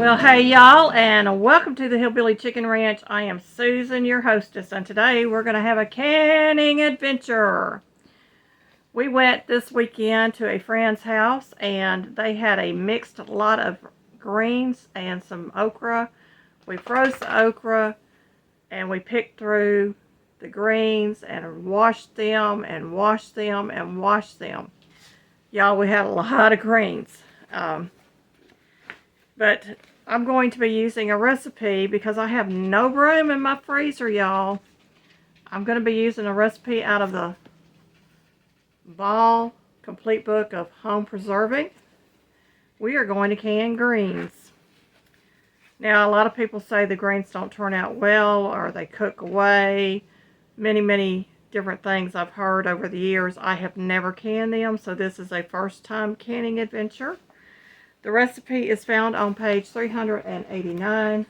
Well, hey y'all, and welcome to the Hillbilly Chicken Ranch. I am Susan, your hostess, and today we're going to have a canning adventure. We went this weekend to a friend's house, and they had a mixed lot of greens and some okra. We froze the okra, and we picked through the greens and washed them and washed them and washed them. Y'all, we had a lot of greens. But I'm going to be using a recipe because I have no room in my freezer, y'all. I'm going to be using a recipe out of the Ball Complete Book of Home Preserving. We are going to can greens. Now, a lot of people say the greens don't turn out well or they cook away. Many different things I've heard over the years. I have never canned them, so this is a first time canning adventure. The recipe is found on page 389.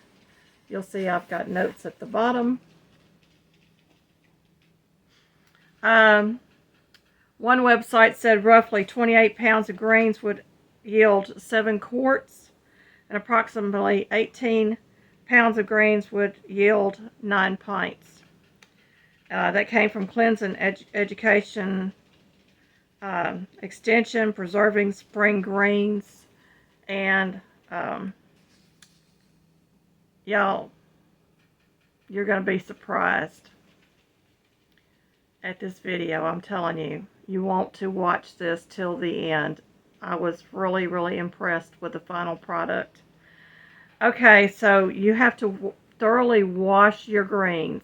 You'll see I've got notes at the bottom. One website said roughly 28 pounds of greens would yield 7 quarts, and approximately 18 pounds of greens would yield 9 pints. That came from Cleansing Education Extension, Preserving Spring Greens. And y'all, you're going to be surprised at this video. I'm telling you, you want to watch this till the end. I was really impressed with the final product. Okay, so you have to thoroughly wash your greens.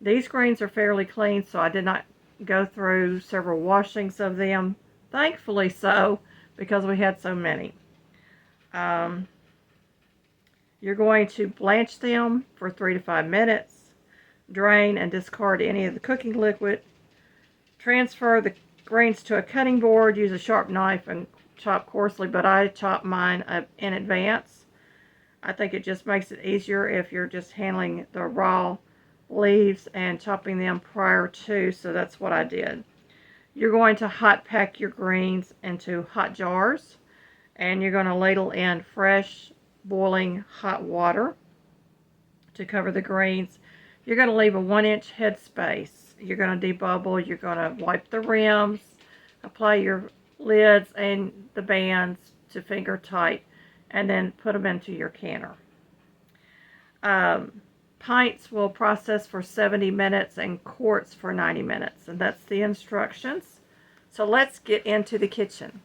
These greens are fairly clean, so I did not go through several washings of them. Thankfully so, because we had so many. You're going to blanch them for 3 to 5 minutes, drain and discard any of the cooking liquid, transfer the greens to a cutting board, use a sharp knife and chop coarsely, but I chop mine in advance. I think it just makes it easier if you're just handling the raw leaves and chopping them prior to, so that's what I did. You're going to hot pack your greens into hot jars, and you're going to ladle in fresh boiling hot water to cover the greens. You're going to leave a 1-inch head space. You're going to debubble. You're going to wipe the rims, apply your lids and the bands to finger tight, and then put them into your canner. Pints will process for 70 minutes and quarts for 90 minutes, and that's the instructions. So let's get into the kitchen.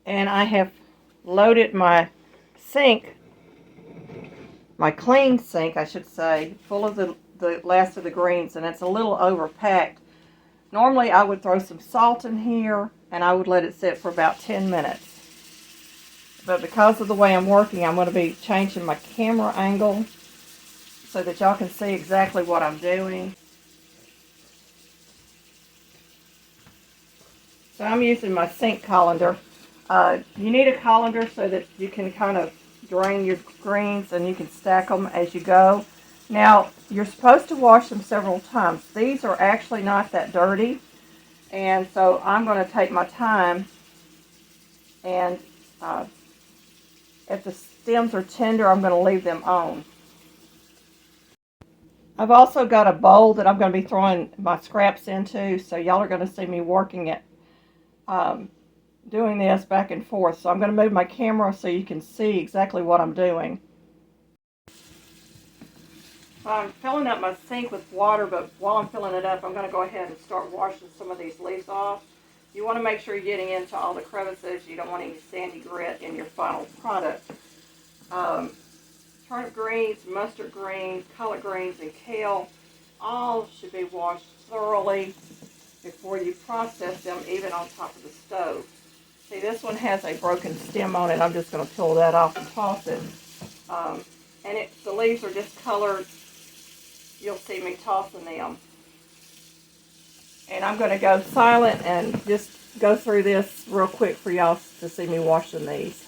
And I have loaded my sink, my clean sink I should say, full of the last of the greens, and it's a little overpacked. Normally I would throw some salt in here and I would let it sit for about 10 minutes. But because of the way I'm working, I'm going to be changing my camera angle so that y'all can see exactly what I'm doing. So I'm using my sink colander. You need a colander so that you can kind of drain your greens and you can stack them as you go. Now, you're supposed to wash them several times. These are actually not that dirty, and so I'm going to take my time, and if the stems are tender, I'm going to leave them on. I've also got a bowl that I'm going to be throwing my scraps into, so y'all are going to see me working it. Doing this back and forth. So I'm going to move my camera so you can see exactly what I'm doing. I'm filling up my sink with water, but while I'm filling it up, I'm going to go ahead and start washing some of these leaves off. You want to make sure you're getting into all the crevices. You don't want any sandy grit in your final product. Turnip greens, mustard greens, collard greens, and kale all should be washed thoroughly before you process them, even on top of the stove. See, this one has a broken stem on it. I'm just going to peel that off and toss it. And the leaves are discolored. You'll see me tossing them. And I'm going to go silent and just go through this real quick for y'all to see me washing these.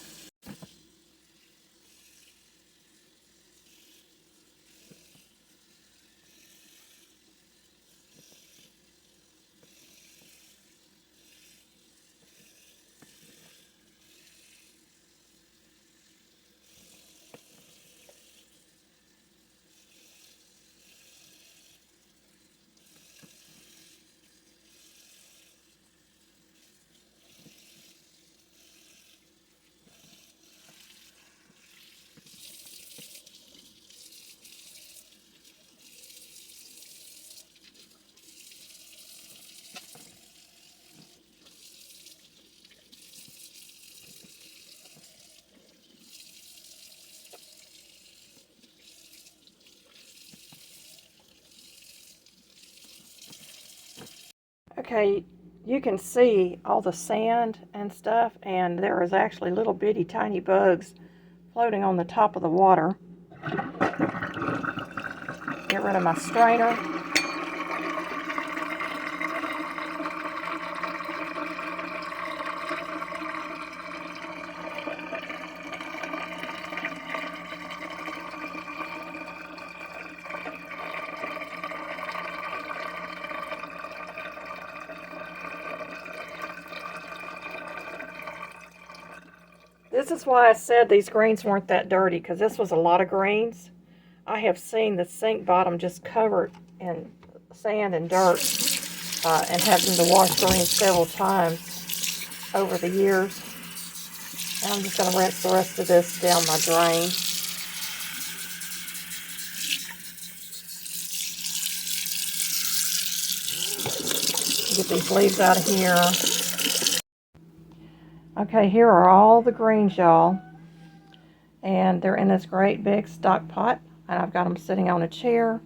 Okay, you can see all the sand and stuff, and there is actually little bitty tiny bugs floating on the top of the water. Get rid of my strainer. This is why I said these greens weren't that dirty, because this was a lot of greens. I have seen the sink bottom just covered in sand and dirt, and having to wash greens several times over the years. And I'm just going to rinse the rest of this down my drain. Get these leaves out of here. Okay, here are all the greens, y'all. And they're in this great big stock pot. And I've got them sitting on a chair.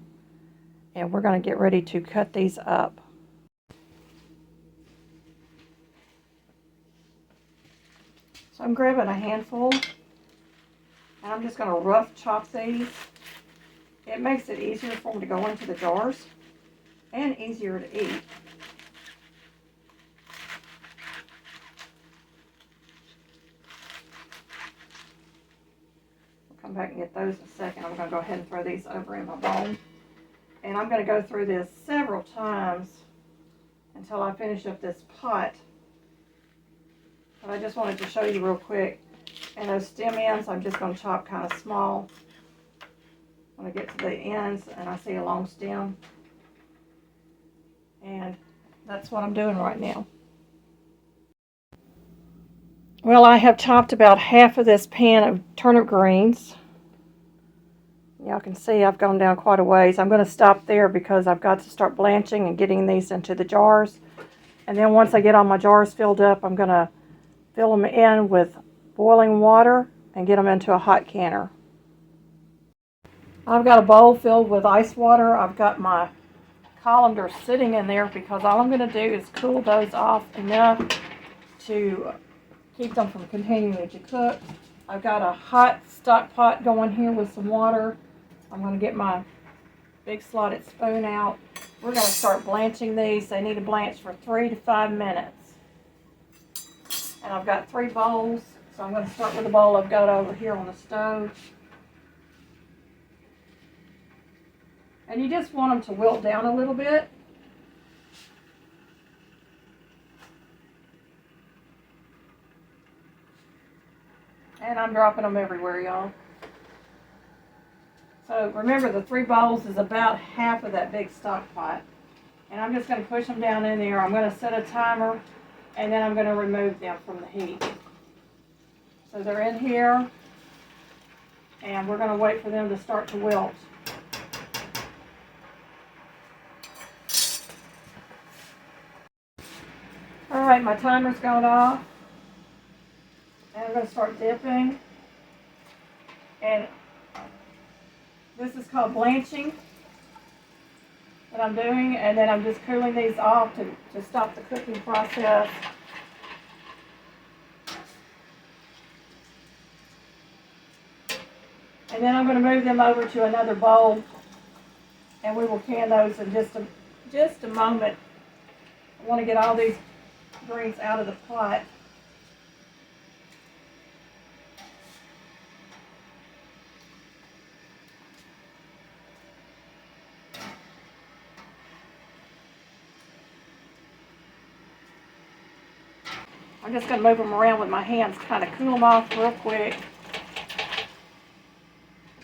And we're going to get ready to cut these up. So I'm grabbing a handful. And I'm just going to rough chop these. It makes it easier for them to go into the jars. And easier to eat. Come back and get those in a second. I'm going to go ahead and throw these over in my bowl. And I'm going to go through this several times until I finish up this pot. But I just wanted to show you real quick. And those stem ends, I'm just going to chop kind of small. When I get to the ends and I see a long stem. And that's what I'm doing right now. Well, I have chopped about half of this pan of turnip greens. Y'all can see I've gone down quite a ways. I'm going to stop there because I've got to start blanching and getting these into the jars. And then once I get all my jars filled up, I'm going to fill them in with boiling water and get them into a hot canner. I've got a bowl filled with ice water. I've got my colanders sitting in there because all I'm going to do is cool those off enough to keep them from continuing to cook. I've got a hot stock pot going here with some water. I'm going to get my big slotted spoon out. We're going to start blanching these. They need to blanch for 3 to 5 minutes. And I've got 3 bowls, so I'm going to start with the bowl I've got over here on the stove. And you just want them to wilt down a little bit. And I'm dropping them everywhere, y'all. So remember, the 3 bowls is about half of that big stock pot. And I'm just going to push them down in there. I'm going to set a timer, and then I'm going to remove them from the heat. So they're in here, and we're going to wait for them to start to wilt. Alright, my timer's gone off. And I'm going to start dipping. And this is called blanching that I'm doing. And then I'm just cooling these off to stop the cooking process. And then I'm going to move them over to another bowl. And we will can those in just a moment. I want to get all these greens out of the pot. I'm just going to move them around with my hands, kind of cool them off real quick.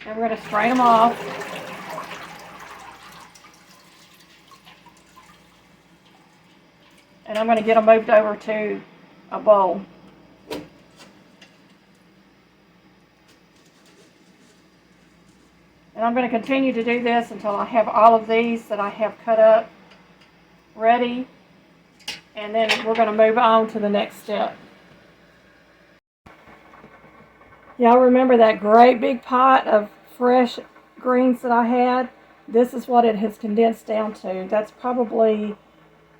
And we're going to strain them off. And I'm going to get them moved over to a bowl. And I'm going to continue to do this until I have all of these that I have cut up ready. And then we're going to move on to the next step. Y'all remember that great big pot of fresh greens that I had? This is what it has condensed down to. That's probably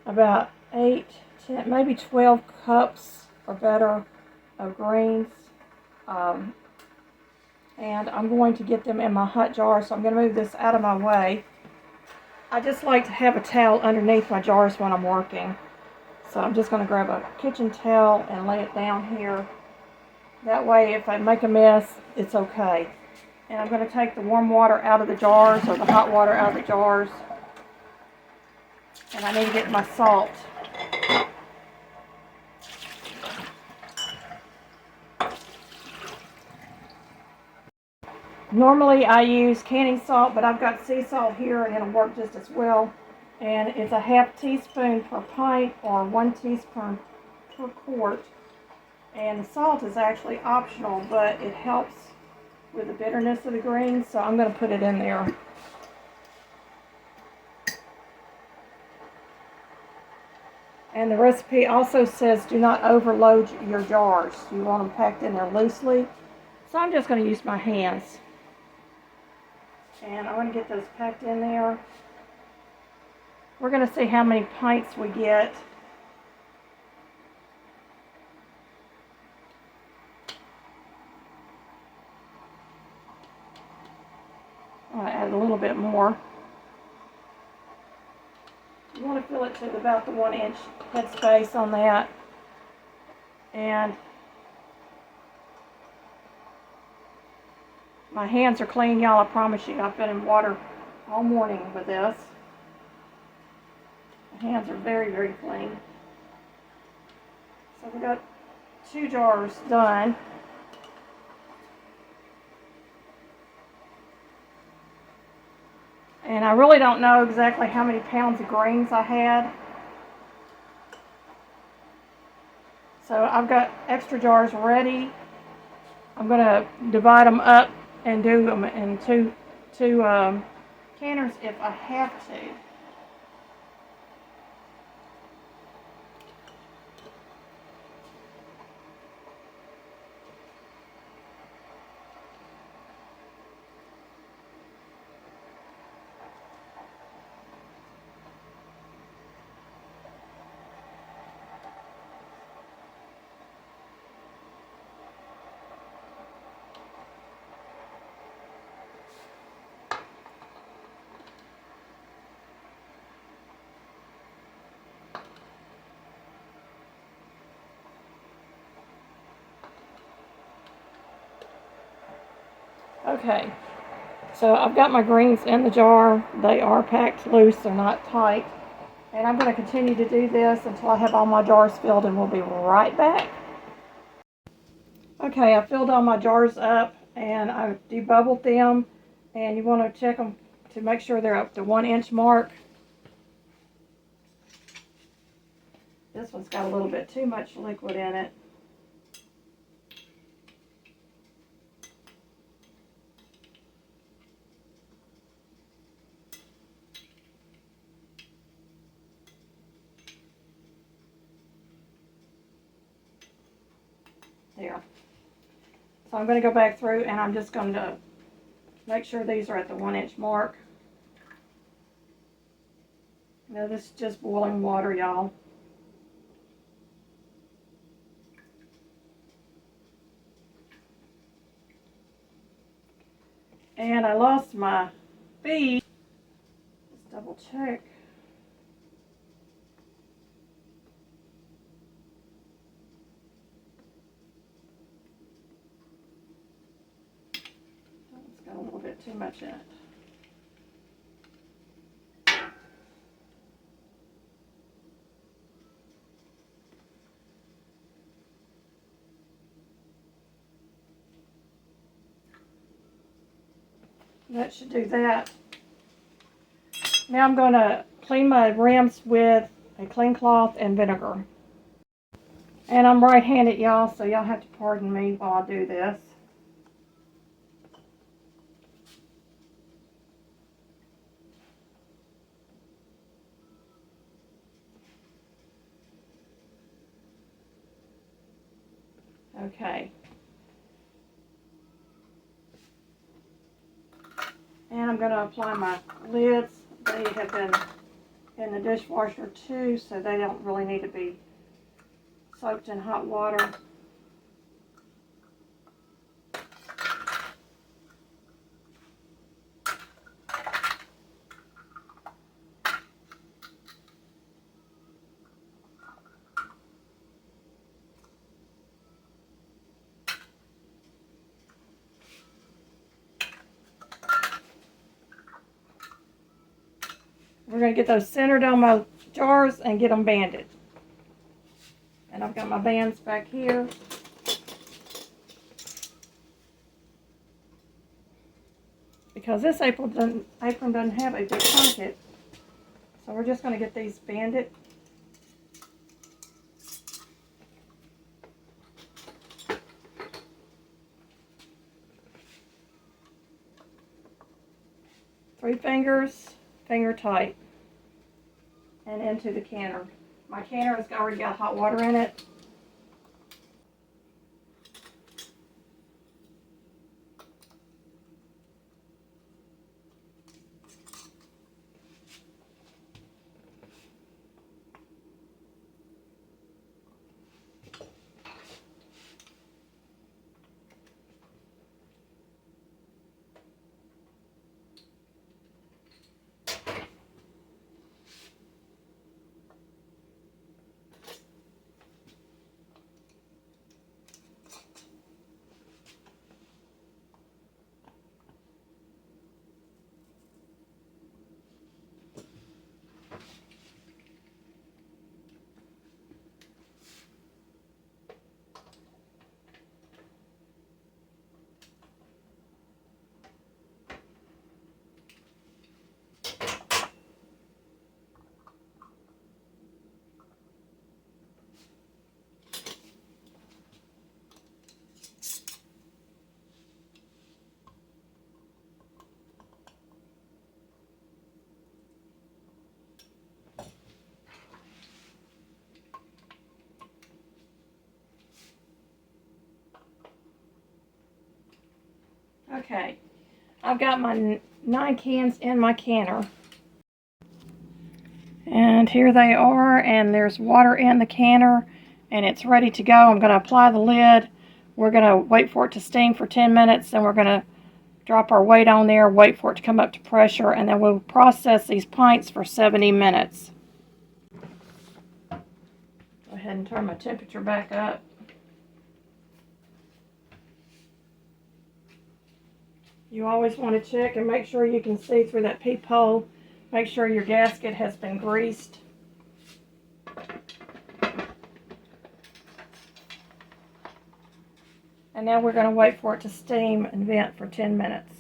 about 8, 10, maybe 12 cups or better of greens. And I'm going to get them in my hot jar, so I'm going to move this out of my way. I just like to have a towel underneath my jars when I'm working. So I'm just going to grab a kitchen towel and lay it down here. That way if I make a mess, it's okay. And I'm going to take the warm water out of the jars, or the hot water out of the jars. And I need to get my salt. Normally I use canning salt, but I've got sea salt here and it'll work just as well. And it's a ½ teaspoon per pint or 1 teaspoon per quart. And the salt is actually optional, but it helps with the bitterness of the greens, so I'm going to put it in there. And the recipe also says do not overload your jars. You want them packed in there loosely. So I'm just going to use my hands. And I'm going to get those packed in there. We're going to see how many pints we get. I'm going to add a little bit more. You want to fill it to about the 1-inch headspace on that. And my hands are clean, y'all. I promise you. I've been in water all morning with this. My hands are very, very clean. So we got 2 jars done. And I really don't know exactly how many pounds of greens I had. So I've got extra jars ready. I'm going to divide them up and do them in two canners if I have to. Okay, so I've got my greens in the jar. They are packed loose, they're not tight. And I'm going to continue to do this until I have all my jars filled, and we'll be right back. Okay, I filled all my jars up and I debubbled them, and you want to check them to make sure they're up to 1-inch mark. This one's got a little bit too much liquid in it. There. So I'm going to go back through and I'm just going to make sure these are at the 1-inch mark. Now this is just boiling water, y'all. And I lost my bead. Let's double check. It's got a little bit too much in it. That should do that. Now I'm going to clean my rims with a clean cloth and vinegar. And I'm right-handed, y'all, so y'all have to pardon me while I do this. Okay. And I'm going to apply my lids. They have been in the dishwasher too, so they don't really need to be soaked in hot water. We're going to get those centered on my jars and get them banded. And I've got my bands back here. Because this apron doesn't have a big pocket. So we're just going to get these banded. Three fingers, finger tight. And into the canner. My canner has already got hot water in it. Okay, I've got my 9 cans in my canner. And here they are, and there's water in the canner, and it's ready to go. I'm going to apply the lid. We're going to wait for it to steam for 10 minutes, then we're going to drop our weight on there, wait for it to come up to pressure, and then we'll process these pints for 70 minutes. Go ahead and turn my temperature back up. You always want to check and make sure you can see through that peephole. Make sure your gasket has been greased. And now we're going to wait for it to steam and vent for 10 minutes.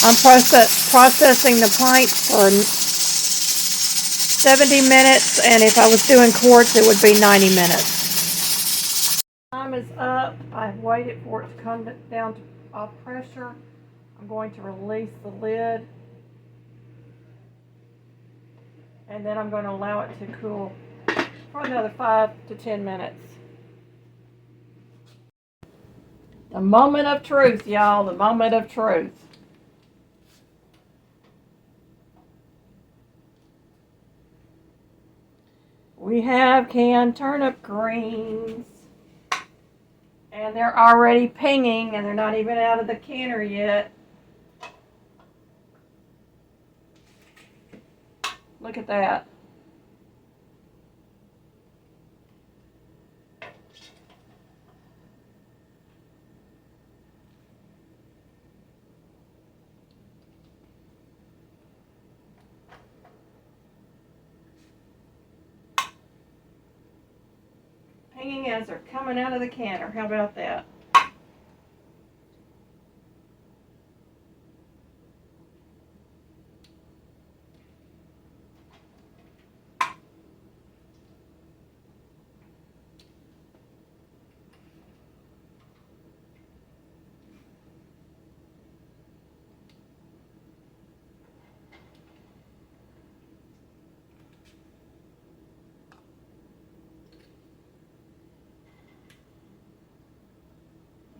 I'm processing the pints for 70 minutes, and if I was doing quarts, it would be 90 minutes. Time is up. I've waited for it to come down to off pressure. I'm going to release the lid, and then I'm going to allow it to cool for another 5 to 10 minutes. The moment of truth, y'all, the moment of truth. We have canned turnip greens, and they're already pinging, and they're not even out of the canner yet. Look at that. Pinging as they're coming out of the canner. How about that?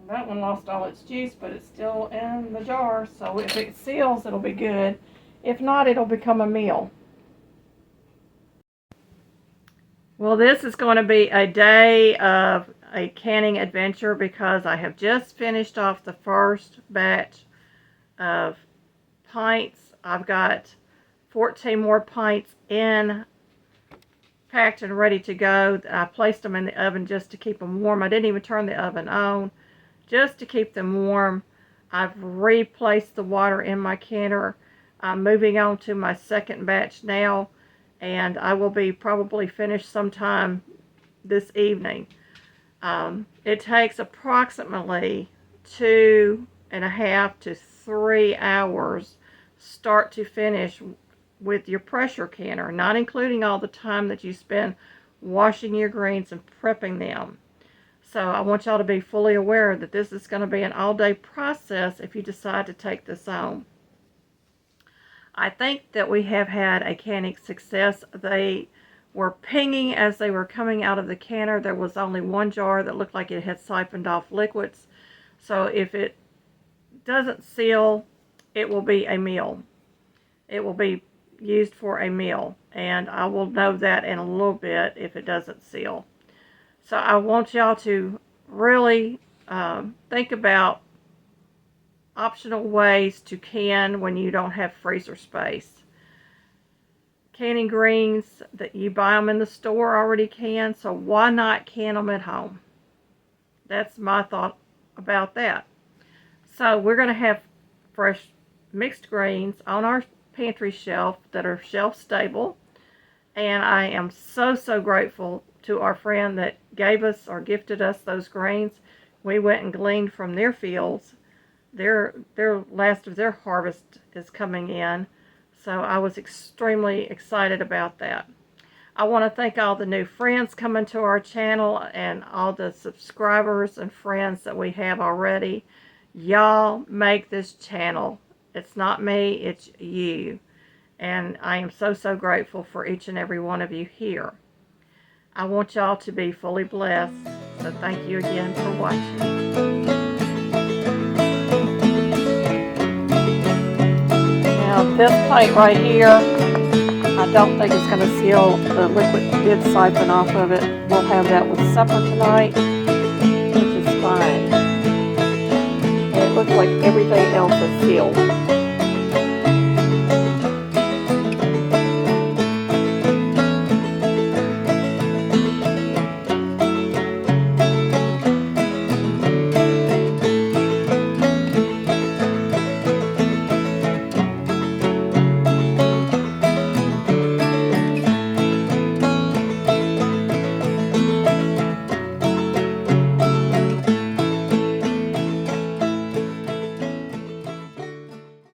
That one lost all its juice, but it's still in the jar, so if it seals, it'll be good. If not, it'll become a meal. Well, this is going to be a day of a canning adventure because I have just finished off the first batch of pints. I've got 14 more pints in, packed and ready to go. I placed them in the oven just to keep them warm. I didn't even turn the oven on, just to keep them warm. I've replaced the water in my canner. I'm moving on to my second batch now, and I will be probably finished sometime this evening. It takes approximately 2.5 to 3 hours start to finish with your pressure canner, not including all the time that you spend washing your greens and prepping them. So I want y'all to be fully aware that this is going to be an all-day process if you decide to take this on. I think that we have had a canning success. They were pinging as they were coming out of the canner. There was only one jar that looked like it had siphoned off liquids. So if it doesn't seal, it will be a meal. It will be used for a meal, and I will know that in a little bit if it doesn't seal. So I want y'all to really think about optional ways to can when you don't have freezer space. Canning greens, that you buy them in the store already canned, so why not can them at home? That's my thought about that. So we're going to have fresh mixed greens on our pantry shelf that are shelf stable, and I am so grateful to our friend that gave us or gifted us those greens. We went and gleaned from their fields. Their last of their harvest is coming in, so I was extremely excited about that. I want to thank all the new friends coming to our channel and all the subscribers and friends that we have already. Y'all make this channel. It's not me, it's you. And I am so grateful for each and every one of you here. I want y'all to be fully blessed. So thank you again for watching. Now this plate right here, I don't think it's going to seal. The liquid did siphon off of it. We'll have that with supper tonight, which is fine. And it looks like everything else is sealed.